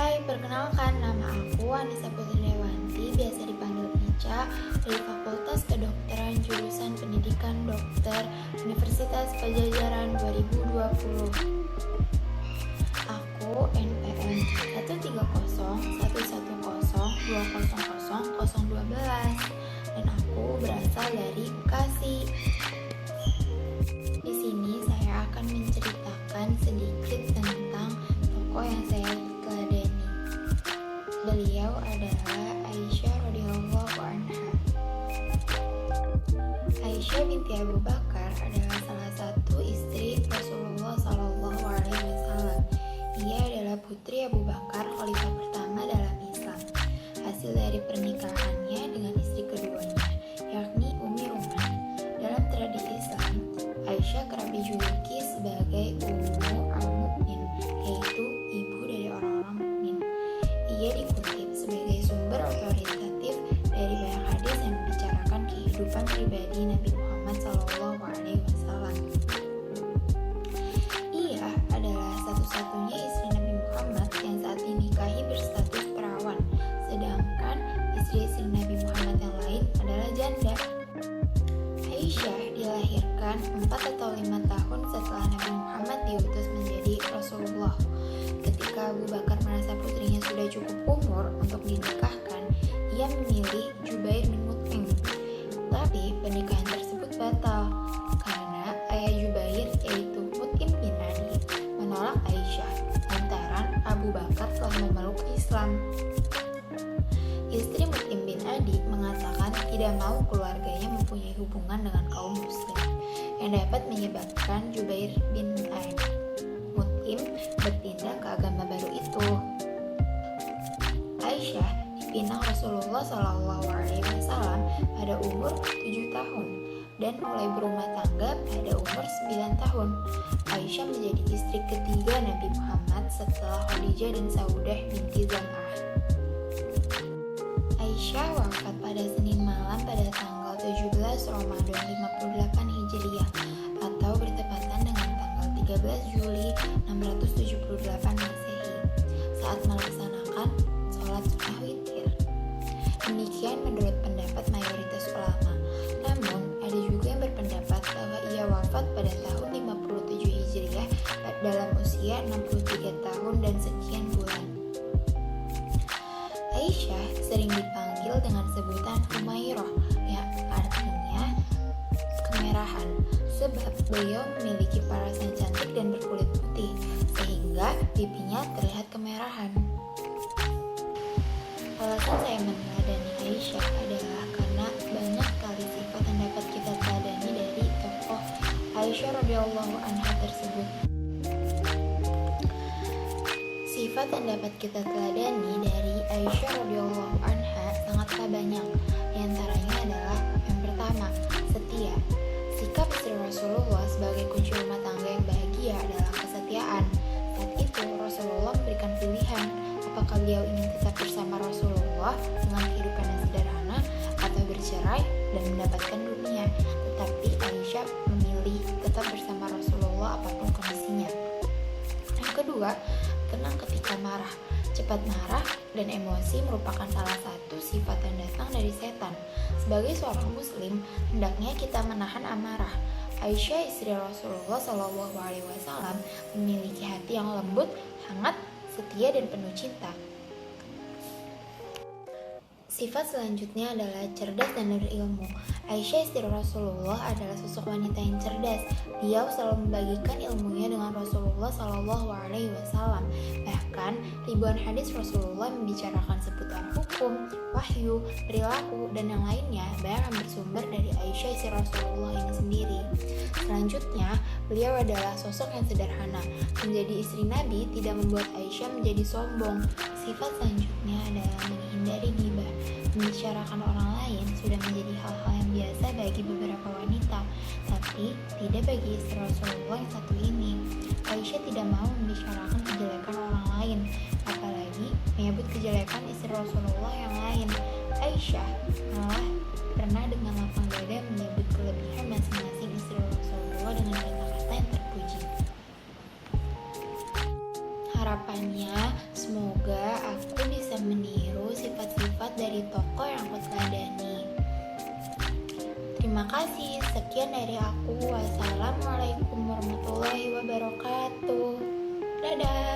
Hai, perkenalkan nama aku Anissa Putri Dewanti, biasa dipanggil Ica, dari Fakultas Kedokteran Jurusan Pendidikan Dokter Universitas Pajajaran 2020. Aku NPM 13011020012 dan aku berasal dari Bekasi. Di sini saya akan menceritakan sedikit tentang tokoh yang saya teladani. Beliau adalah Aisyah radhiyallahu anha. Aisyah binti Abu Bakar adalah salah satu istri Rasulullah Shallallahu Alaihi Wasallam. Ia adalah putri Abu Bakar, khalifah pertama dalam Islam. Hasil dari pernikahannya dengan istri keduanya, yakni Ummi Ruman. Dalam tradisi Islam, Aisyah kerap dijuluki sebagai Ummu al-Mu'min, yaitu ibu dari orang-orang mukmin. Ia dikutip sebagai sumber otoritatif dari banyak hadis yang membicarakan kehidupan pribadi Nabi Muhammad SAW. Ia adalah satu-satunya istri Nabi Muhammad yang saat dinikahi berstatus perawan, sedangkan istri-istri Nabi Muhammad yang lain adalah janda. Aisyah dilahirkan 4 atau 5 tahun setelah Nabi Muhammad diutus menjadi Rasulullah. Ketika Abu Bakar merasa putrinya sudah cukup umur untuk dinikahkan, ia memilih Jubair bin Mut'im. Tapi pernikahan tersebut batal karena ayah Jubair, yaitu Mut'im bin Adi, menolak Aisyah lantaran Abu Bakar telah memeluk Islam. Istri Mut'im bin Adi mengatakan tidak mau keluarganya mempunyai hubungan dengan kaum muslim, yang dapat menyebabkan Jubair bin Mut'im berpindah ke agama baru itu. Aisyah dipinang Rasulullah SAW pada umur 7 tahun dan mulai berumah tangga pada umur 9 tahun. Aisyah menjadi istri ketiga Nabi Muhammad setelah Khadijah dan Saudah binti Zam'ah. Aisyah wafat pada Senin malam pada tanggal 17 Ramadan 58 Hijriah atau bertepatan dengan tanggal 13 Juli 678 Masehi saat melaksanakan sholat sunnah witir. Demikian menurut pendapat mayoritas ulama. Namun ada juga yang berpendapat bahwa ia wafat pada tahun 57 Hijriah dalam usia 63 tahun dan sekian bulan. Aisyah sering dipanggil dengan sebutan Humairah, yang artinya kemerahan, sebab beliau memiliki parasan cantik dan berkulit putih, sehingga pipinya terlihat kemerahan. Alasan saya meneladani Aisyah adalah karena banyak sekali sifat yang dapat kita teladani dari tokoh Aisyah radhiyallahu anha tersebut. Sifat yang dapat kita teladani dari Aisyah radhiyallahu anha sangatlah banyak. Di antaranya adalah yang pertama, setia. Sikap istri Rasulullah sebagai kunci rumah tangga yang bahagia adalah kesetiaan. Saat itu Rasulullah memberikan pilihan apakah beliau ingin tetap bersama Rasulullah dengan kehidupan yang sederhana atau bercerai dan mendapatkan dunia. Tetapi Aisyah memilih tetap bersama Rasulullah apapun kondisinya. Yang kedua, tenang ketika marah. Cepat marah dan emosi merupakan salah satu sifat yang datang dari setan. Sebagai seorang muslim, hendaknya kita menahan amarah. Aisyah istri Rasulullah SAW memiliki hati yang lembut, hangat, setia dan penuh cinta. Sifat selanjutnya adalah cerdas dan berilmu. Aisyah istri Rasulullah adalah sosok wanita yang cerdas. Beliau selalu membagikan ilmunya dengan Rasulullah SAW. Bahkan ribuan hadis Rasulullah membicarakan seputar hukum, wahyu, perilaku, dan yang lainnya banyak yang bersumber dari Aisyah istri Rasulullah ini sendiri. Selanjutnya, beliau adalah sosok yang sederhana. Menjadi istri Nabi tidak membuat Aisyah menjadi sombong. Sifat selanjutnya adalah menghindari ghibah. Membicarakan orang lain sudah menjadi hal-hal yang biasa bagi beberapa wanita, tapi tidak bagi istri Rasulullah yang satu ini. Aisyah tidak mau membicarakan kejelekan orang lain, apalagi menyebut kejelekan istri Rasulullah yang lain. Aisyah malah pernah dengan lapang dada menyebut kelebihan masing-masing istri Rasulullah dengan kata-kata yang terpuji. Harapan kedepannya semoga aku bisa meniru sifat-sifat dari tokoh yang aku teladani. Terima kasih, sekian dari aku. Wassalamualaikum warahmatullahi wabarakatuh. Dadah.